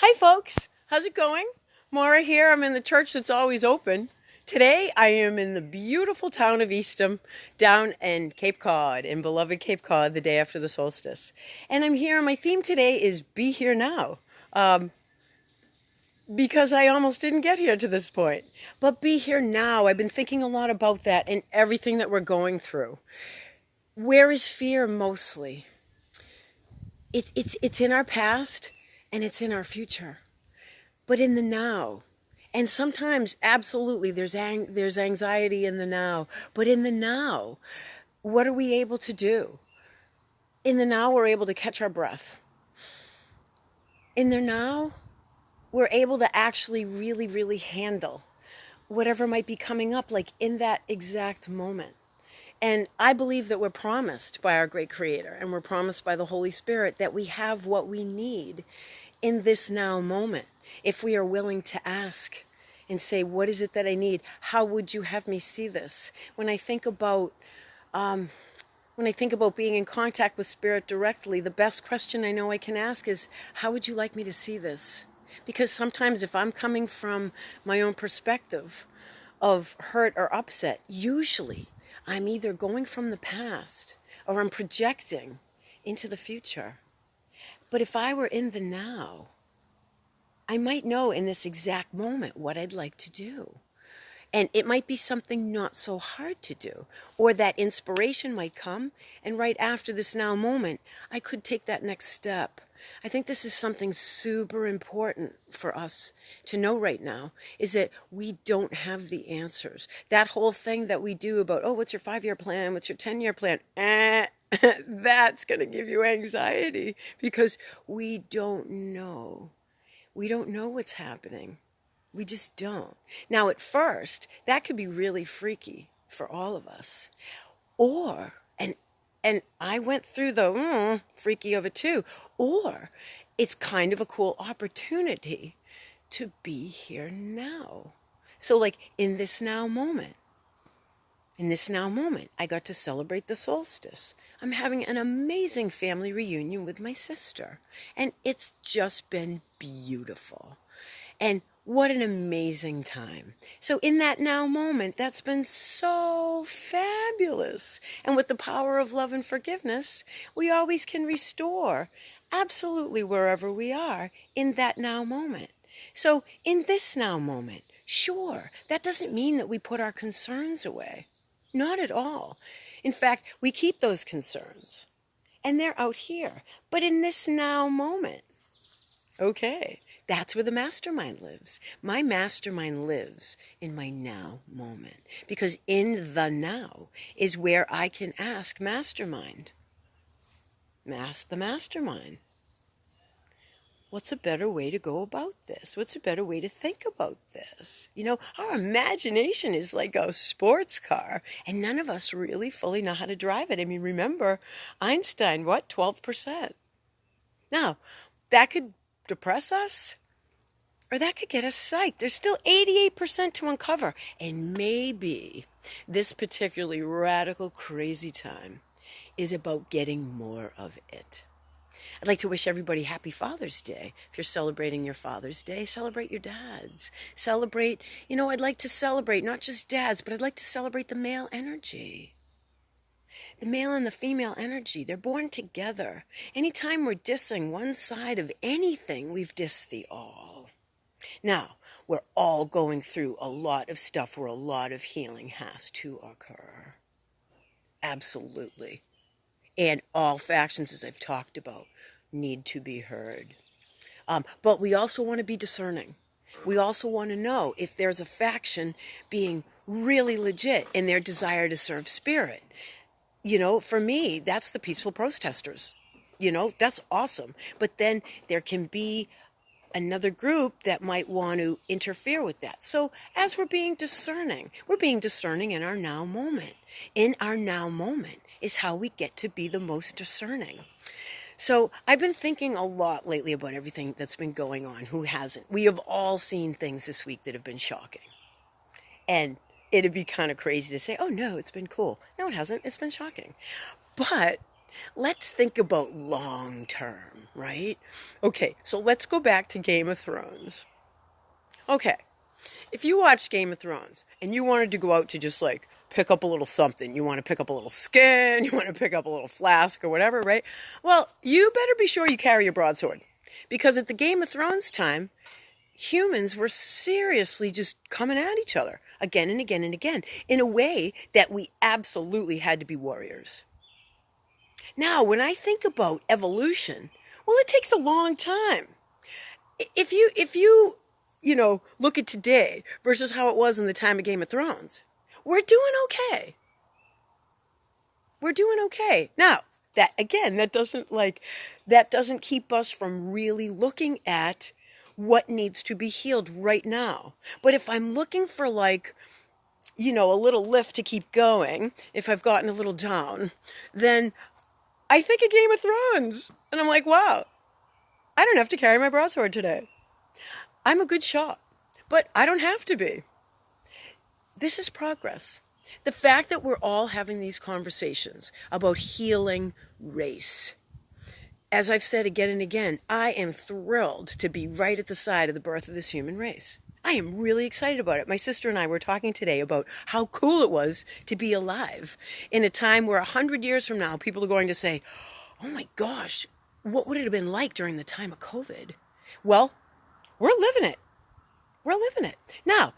Hi, folks. How's it going? Maura here. I'm in the church that's always open. Today, I am in the beautiful town of Eastham, down in Cape Cod, in beloved Cape Cod, the day after the solstice. And I'm here, and my theme today is Be Here Now, because I almost didn't get here to this point. But be here now. I've been thinking a lot about that and everything that we're going through. Where is fear mostly? It's in our past, and it's in our future. But in the now. And sometimes, absolutely, there's anxiety in the now. But in the now, what are we able to do? In the now, we're able to catch our breath. In the now, we're able to actually really, really handle whatever might be coming up, like in that exact moment. And I believe that we're promised by our great Creator, and we're promised by the Holy Spirit that we have what we need in this now moment. If we are willing to ask and say, what is it that I need? How would you have me see this? When I think about being in contact with Spirit directly, the best question I know I can ask is, how would you like me to see this? Because sometimes if I'm coming from my own perspective of hurt or upset, usually I'm either going from the past or I'm projecting into the future. But if I were in the now, I might know in this exact moment what I'd like to do. And it might be something not so hard to do. Or that inspiration might come, and right after this now moment, I could take that next step. I think this is something super important for us to know right now, is that we don't have the answers. That whole thing that we do about, oh, what's your 5-year plan? What's your 10-year plan? That's going to give you anxiety because we don't know. We don't know what's happening. We just don't. Now, at first, that could be really freaky for all of us. Or, and I went through the freaky of it too, or it's kind of a cool opportunity to be here now. So like in this now moment, I got to celebrate the solstice. I'm having an amazing family reunion with my sister, and it's just been beautiful. And what an amazing time. So in that now moment, that's been so fabulous. And with the power of love and forgiveness, we always can restore absolutely wherever we are in that now moment. So in this now moment, sure, that doesn't mean that we put our concerns away. Not at all. In fact, we keep those concerns, and they're out here. But in this now moment, okay, that's where the mastermind lives. My mastermind lives in my now moment. Because in the now is where I can ask mastermind. Ask the mastermind. What's a better way to go about this? What's a better way to think about this? You know, our imagination is like a sports car, and none of us really fully know how to drive it. I mean, remember, Einstein, 12%? Now, that could depress us, or that could get us psyched. There's still 88% to uncover. And maybe this particularly radical, crazy time is about getting more of it. I'd like to wish everybody happy Father's Day. If you're celebrating your Father's Day, celebrate your dads. Celebrate, I'd like to celebrate not just dads, but I'd like to celebrate the male energy. The male and the female energy, they're born together. Anytime we're dissing one side of anything, we've dissed the all. Now, we're all going through a lot of stuff where a lot of healing has to occur. Absolutely. And all factions, as I've talked about, need to be heard. But we also want to be discerning. We also want to know if there's a faction being really legit in their desire to serve spirit. For me, that's the peaceful protesters. That's awesome. But then there can be another group that might want to interfere with that. So as we're being discerning in our now moment. In our now moment is how we get to be the most discerning. So I've been thinking a lot lately about everything that's been going on. Who hasn't? We have all seen things this week that have been shocking. And it'd be kind of crazy to say, oh no, it's been cool. No, it hasn't. It's been shocking. But Let's think about long term, right? Okay, so let's go back to Game of Thrones. Okay, if you watched Game of Thrones and you wanted to go out to just like pick up a little something, you want to pick up a little skin, you want to pick up a little flask or whatever, right? Well, you better be sure you carry your broadsword. Because at the Game of Thrones time, humans were seriously just coming at each other again and again and again in a way that we absolutely had to be warriors. Now, when I think about evolution, well, it takes a long time. If you look at today versus how it was in the time of Game of Thrones, we're doing okay. We're doing okay. Now, that doesn't keep us from really looking at what needs to be healed right now. But if I'm looking for a little lift to keep going, if I've gotten a little down, then I think of Game of Thrones. And I'm like, wow, I don't have to carry my broadsword today. I'm a good shot, but I don't have to be. This is progress. The fact that we're all having these conversations about healing race. As I've said again and again, I am thrilled to be right at the side of the birth of this human race. I am really excited about it. My sister and I were talking today about how cool it was to be alive in a time where 100 years from now, people are going to say, oh my gosh, what would it have been like during the time of COVID? Well, we're living it. We're living it. Now,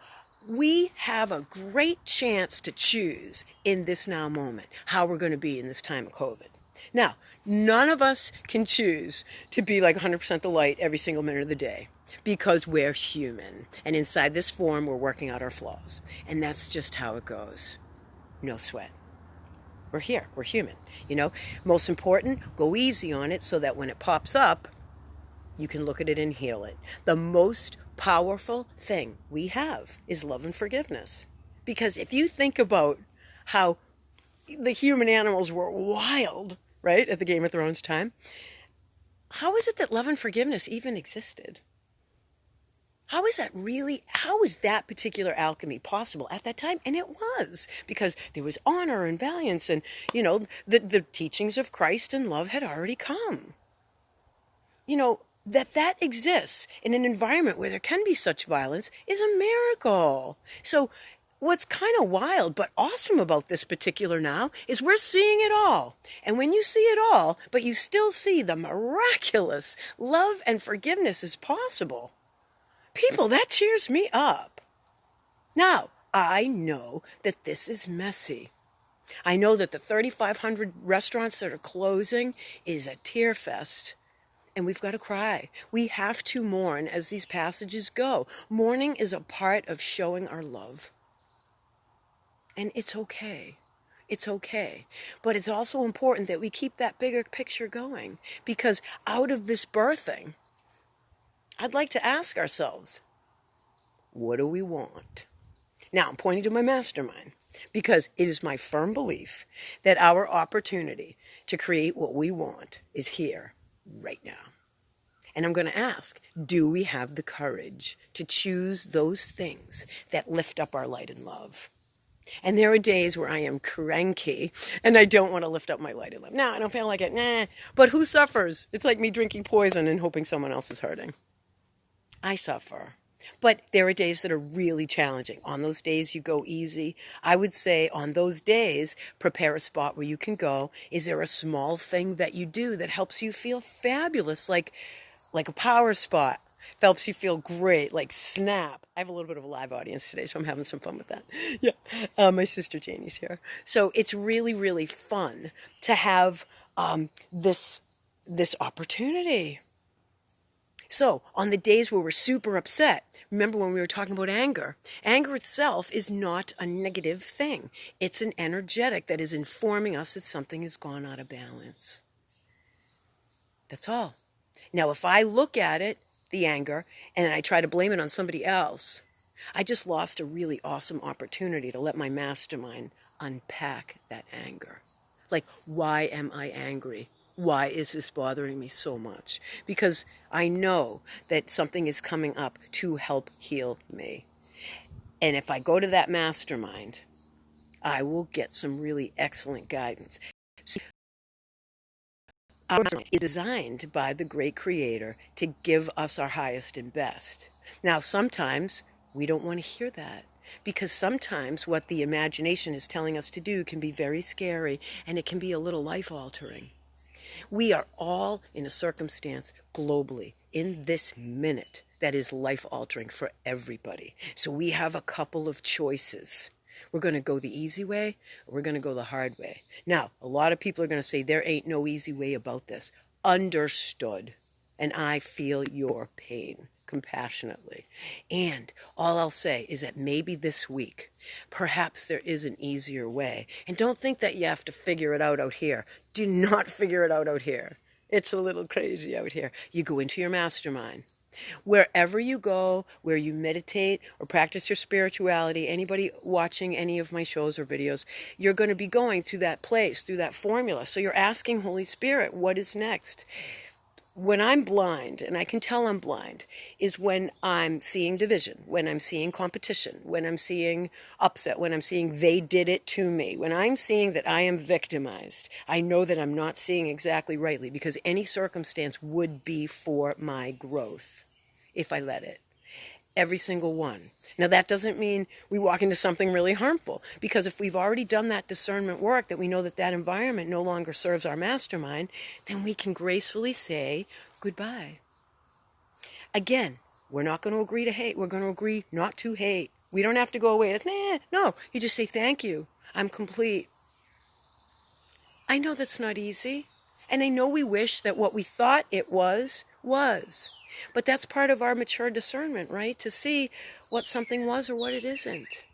we have a great chance to choose in this now moment how we're going to be in this time of COVID. Now, none of us can choose to be like 100% the light every single minute of the day because we're human. And inside this form, we're working out our flaws. And that's just how it goes. No sweat. We're here. We're human. Most important, go easy on it so that when it pops up, you can look at it and heal it. The most powerful thing we have is love and forgiveness. Because if you think about how the human animals were wild, right, at the Game of Thrones time, how is it that love and forgiveness even existed? How is that particular alchemy possible at that time? And it was, because there was honor and valiance and, the teachings of Christ and love had already come. That exists in an environment where there can be such violence is a miracle. So what's kind of wild but awesome about this particular now is we're seeing it all. And when you see it all, but you still see the miraculous love and forgiveness is possible, people, that cheers me up. Now, I know that this is messy. I know that the 3,500 restaurants that are closing is a tear fest. And we've got to cry. We have to mourn as these passages go. Mourning is a part of showing our love. And it's okay. It's okay. But it's also important that we keep that bigger picture going. Because out of this birthing, I'd like to ask ourselves, what do we want? Now, I'm pointing to my mastermind. Because it is my firm belief that our opportunity to create what we want is here right now. And I'm going to ask, do we have the courage to choose those things that lift up our light and love? And there are days where I am cranky and I don't want to lift up my light and love. No, I don't feel like it. Nah. But who suffers? It's like me drinking poison and hoping someone else is hurting. I suffer. But there are days that are really challenging. On those days, you go easy. I would say on those days, prepare a spot where you can go. Is there a small thing that you do that helps you feel fabulous, like a power spot? Helps you feel great, like Snap. I have a little bit of a live audience today, so I'm having some fun with that. Yeah, my sister Janie's here. So it's really, really fun to have this opportunity. So, on the days where we're super upset, remember when we were talking about anger? Anger itself is not a negative thing. It's an energetic that is informing us that something has gone out of balance. That's all. Now, if I look at it, the anger, and I try to blame it on somebody else, I just lost a really awesome opportunity to let my mastermind unpack that anger. Like, why am I angry? Why is this bothering me so much? Because I know that something is coming up to help heal me. And if I go to that mastermind, I will get some really excellent guidance. Our mind is designed by the great creator to give us our highest and best. Now, sometimes we don't want to hear that because sometimes what the imagination is telling us to do can be very scary and it can be a little life altering. We are all in a circumstance globally in this minute that is life altering for everybody. So we have a couple of choices. We're going to go the easy way, or we're going to go the hard way. Now, a lot of people are going to say there ain't no easy way about this. Understood. And I feel your pain compassionately. And all I'll say is that maybe this week, perhaps there is an easier way. And don't think that you have to figure it out here. Do not figure it out here. It's a little crazy out here. You go into your mastermind. Wherever you go, where you meditate or practice your spirituality, anybody watching any of my shows or videos, you're going to be going through that place, through that formula. So you're asking Holy Spirit, what is next? When I'm blind, and I can tell I'm blind, is when I'm seeing division, when I'm seeing competition, when I'm seeing upset, when I'm seeing they did it to me, when I'm seeing that I am victimized. I know that I'm not seeing exactly rightly because any circumstance would be for my growth if I let it. Every single one. Now, that doesn't mean we walk into something really harmful, because if we've already done that discernment work, that we know that that environment no longer serves our mastermind, then we can gracefully say goodbye. Again, we're not going to agree to hate. We're going to agree not to hate. We don't have to go away with, no. You just say, thank you. I'm complete. I know that's not easy. And I know we wish that what we thought it was. But that's part of our mature discernment, right? To see what something was or what it isn't.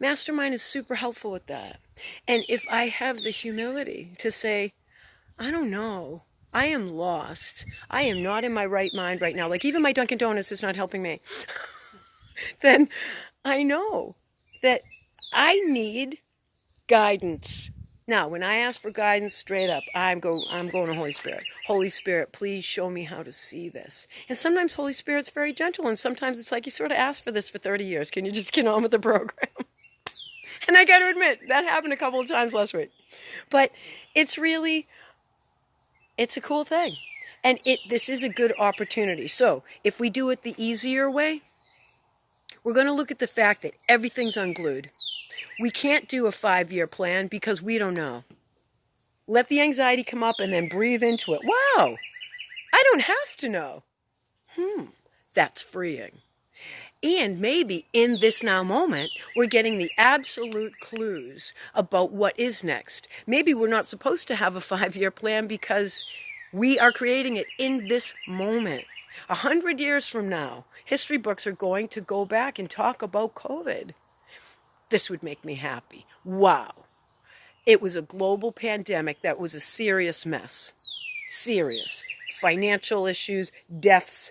Mastermind is super helpful with that. And if I have the humility to say, I don't know, I am lost, I am not in my right mind right now, like even my Dunkin' Donuts is not helping me, then I know that I need guidance. Now, when I ask for guidance, straight up, I'm going to Holy Spirit. Holy Spirit, please show me how to see this. And sometimes Holy Spirit's very gentle, and sometimes it's like you sort of asked for this for 30 years. Can you just get on with the program? And I got to admit, that happened a couple of times last week. But it's a cool thing. And this is a good opportunity. So if we do it the easier way, we're going to look at the fact that everything's unglued. We can't do a 5-year plan because we don't know. Let the anxiety come up and then breathe into it. Wow, I don't have to know. That's freeing. And maybe in this now moment, we're getting the absolute clues about what is next. Maybe we're not supposed to have a 5-year plan because we are creating it in this moment. 100 years from now, history books are going to go back and talk about COVID. This would make me happy. Wow. It was a global pandemic that was a serious mess. Serious. Financial issues, deaths,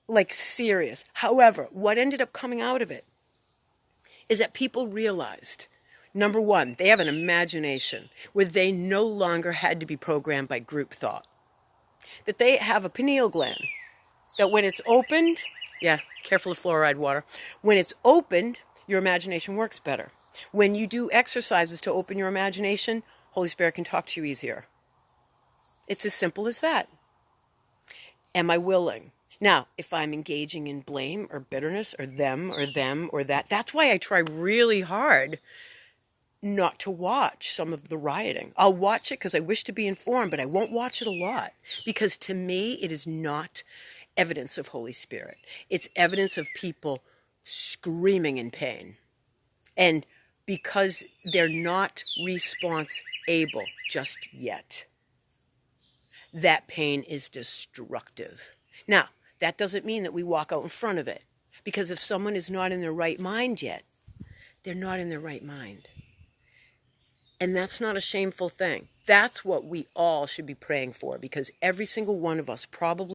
like serious. However, what ended up coming out of it is that people realized, number one, they have an imagination where they no longer had to be programmed by group thought. That they have a pineal gland that when it's opened, careful of fluoride water, when it's opened, your imagination works better. When you do exercises to open your imagination, Holy Spirit can talk to you easier. It's as simple as that. Am I willing? Now, if I'm engaging in blame or bitterness or them or that, that's why I try really hard not to watch some of the rioting. I'll watch it because I wish to be informed, but I won't watch it a lot because to me, it is not evidence of Holy Spirit. It's evidence of people screaming in pain. And because they're not response able just yet, that pain is destructive. Now, that doesn't mean that we walk out in front of it. Because if someone is not in their right mind yet, they're not in their right mind. And that's not a shameful thing. That's what we all should be praying for, because every single one of us probably